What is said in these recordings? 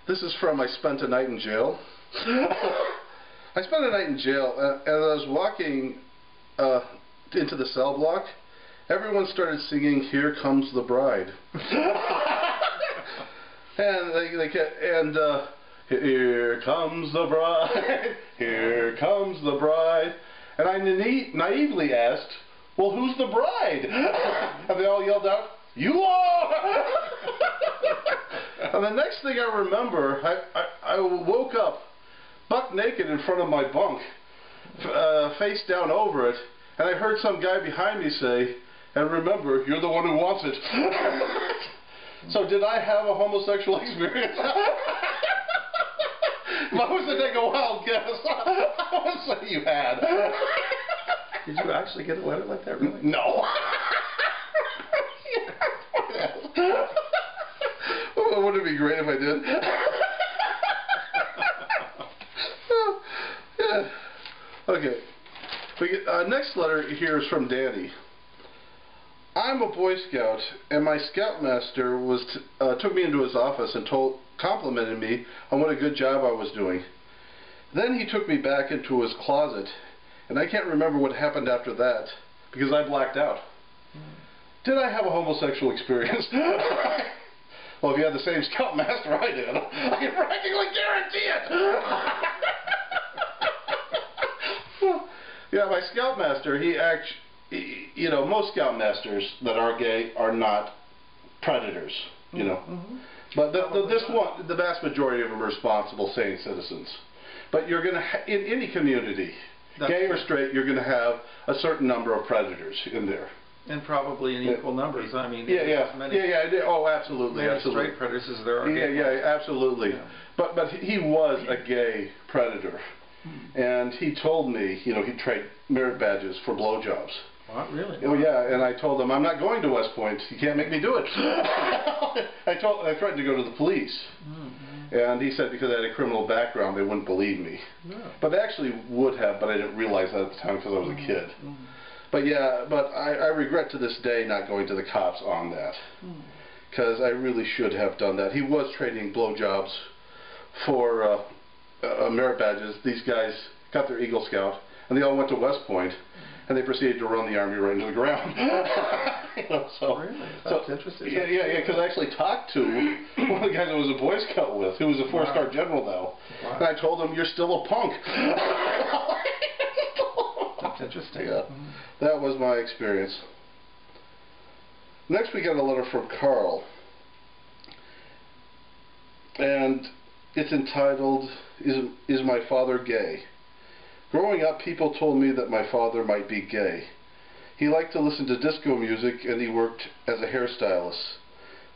This is from I Spent a Night in Jail. I spent a night in jail, and as I was walking into the cell block, everyone started singing "Here Comes the Bride." And they kept, here comes the bride, here comes the bride. And I naively asked, well, who's the bride? And they all yelled out, you are! And the next thing I remember, I woke up buck naked in front of my bunk, face down over it, and I heard some guy behind me say, and remember, you're the one who wants it. So did I have a homosexual experience? If I was to take a wild guess, I would say you had. Did you actually get a letter like that, really? No. Wouldn't it be great if I did? Yeah. Okay. Next letter here is from Danny. I'm a Boy Scout, and my Scoutmaster took me into his office and complimented me on what a good job I was doing. Then he took me back into his closet, and I can't remember what happened after that, because I blacked out. Did I have a homosexual experience? Well, if you had the same Scoutmaster I did, I can practically guarantee it! Yeah, my Scoutmaster, you know, most Scoutmasters that are gay are not predators, you know. But the vast majority of them are responsible, sane citizens. But you're going to, in any community, gay or straight, you're going to have a certain number of predators in there. And probably in equal numbers. I mean, oh, absolutely, absolutely. Straight predators as there are gay ones. Absolutely. Yeah. But he was a gay predator, and he told me, you know, he'd trade merit badges for blowjobs. What, really? Oh yeah, and I told him I'm not going to West Point. You can't make me do it. I threatened to go to the police, and he said because I had a criminal background they wouldn't believe me. No. But they actually would have, but I didn't realize that at the time because I was a kid. But yeah, but I regret to this day not going to the cops on that, because I really should have done that. He was trading blowjobs for merit badges. These guys got their Eagle Scout, and they all went to West Point. And they proceeded to run the Army right into the ground. You know, so, really? That's interesting. Yeah, because I actually talked to one of the guys I was a Boy Scout with, who was a four-star general now. Wow. And I told him, you're still a punk. That's interesting. Yeah, that was my experience. Next we got a letter from Carl. And it's entitled, Is My Father Gay? Growing up, people told me that my father might be gay. He liked to listen to disco music and he worked as a hairstylist.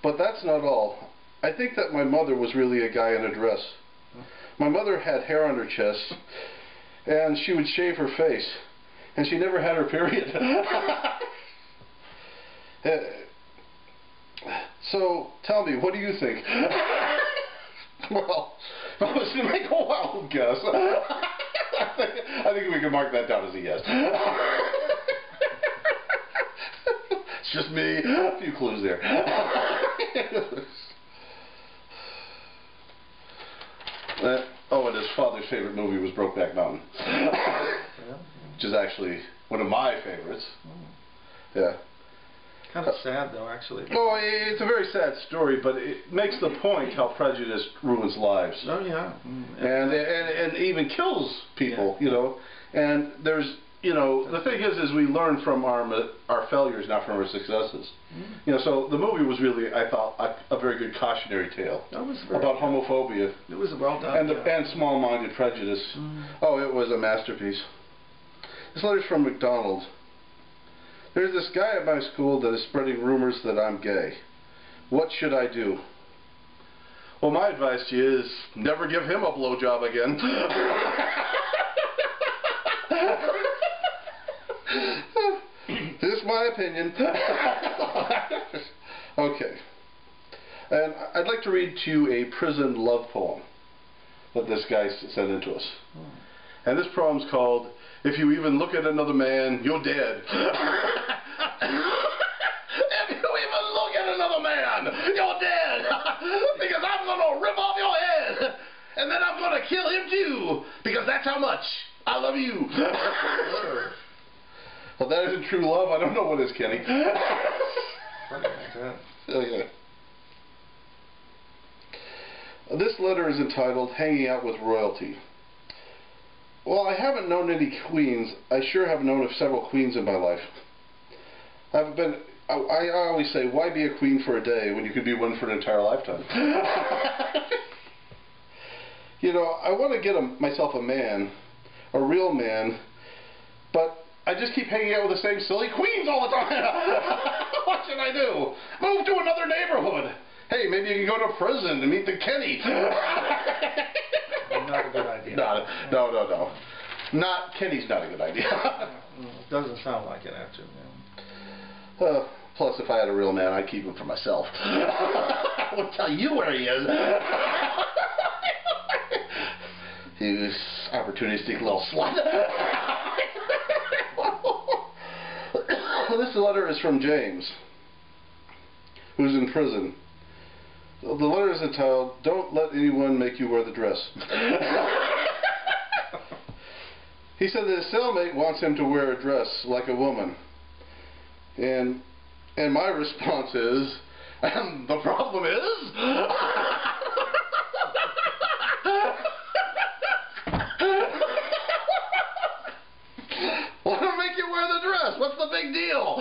But that's not all. I think that my mother was really a guy in a dress. My mother had hair on her chest and she would shave her face. And she never had her period. So, tell me, what do you think? Well, I was going to make a wild guess. I think we can mark that down as a yes. It's just me. A few clues there. Oh, and his father's favorite movie was Brokeback Mountain. Which is actually one of my favorites. Yeah. Kind of sad, though, actually. Oh, it's a very sad story, but it makes the point how prejudice ruins lives. Oh, yeah. And even kills people, you know. And there's, you know, the thing is we learn from our failures, not from our successes. You know, so the movie was really, I thought, a very good cautionary tale about homophobia. It was well done. And small-minded prejudice. Oh, it was a masterpiece. This letter's from McDonald. There's this guy at my school that is spreading rumors that I'm gay. What should I do? Well, my advice to you is never give him a blowjob again. This is my opinion. Okay. And I'd like to read to you a prison love poem that this guy sent in to us. And this poem's called, If You Even Look at Another Man, You're Dead. If you even look at another man, you're dead. Because I'm going to rip off your head. him too, because that's how much I love you. Well, that isn't true love. I don't know what is, Kenny. Oh, yeah. This letter is entitled Hanging Out with Royalty. Well, I haven't known any queens. I sure have known of several queens in my life. I always say, why be a queen for a day when you could be one for an entire lifetime? You know, I want to get myself a man, a real man, but I just keep hanging out with the same silly queens all the time. What should I do? Move to another neighborhood. Hey, maybe you can go to prison to meet the Kenny. Not a good idea. No. Kenny's not a good idea. Doesn't sound like it after. Plus, if I had a real man, I'd keep him for myself. I would tell you where he is. You opportunistic little slut. This letter is from James, who's in prison. The letter is entitled, Don't Let Anyone Make You Wear the Dress. He said that his cellmate wants him to wear a dress like a woman. And my response is, and the problem is... Let him make you wear the dress. What's the big deal?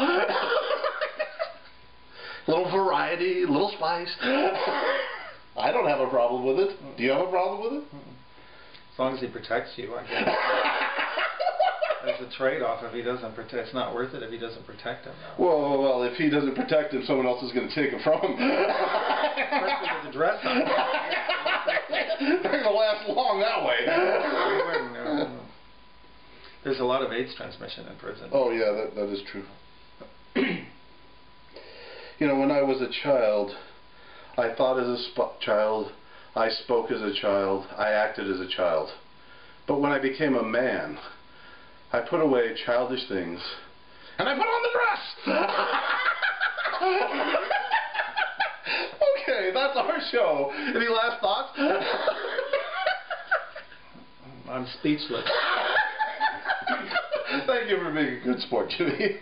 Little variety, little spice. I don't have a problem with it. Do you have a problem with it? As long as he protects you, I guess. There's a trade-off if he doesn't protect. It's not worth it if he doesn't protect him. No. Well, if he doesn't protect him, someone else is going to take it from him. Especially with the dress on. It's not going to last long that way. There's a lot of AIDS transmission in prison. Oh yeah, that is true. You know, when I was a child, I thought as a child, I spoke as a child, I acted as a child. But when I became a man, I put away childish things, and I put on the dress! Okay, that's our show. Any last thoughts? I'm speechless. Thank you for being a good sport, Jimmy.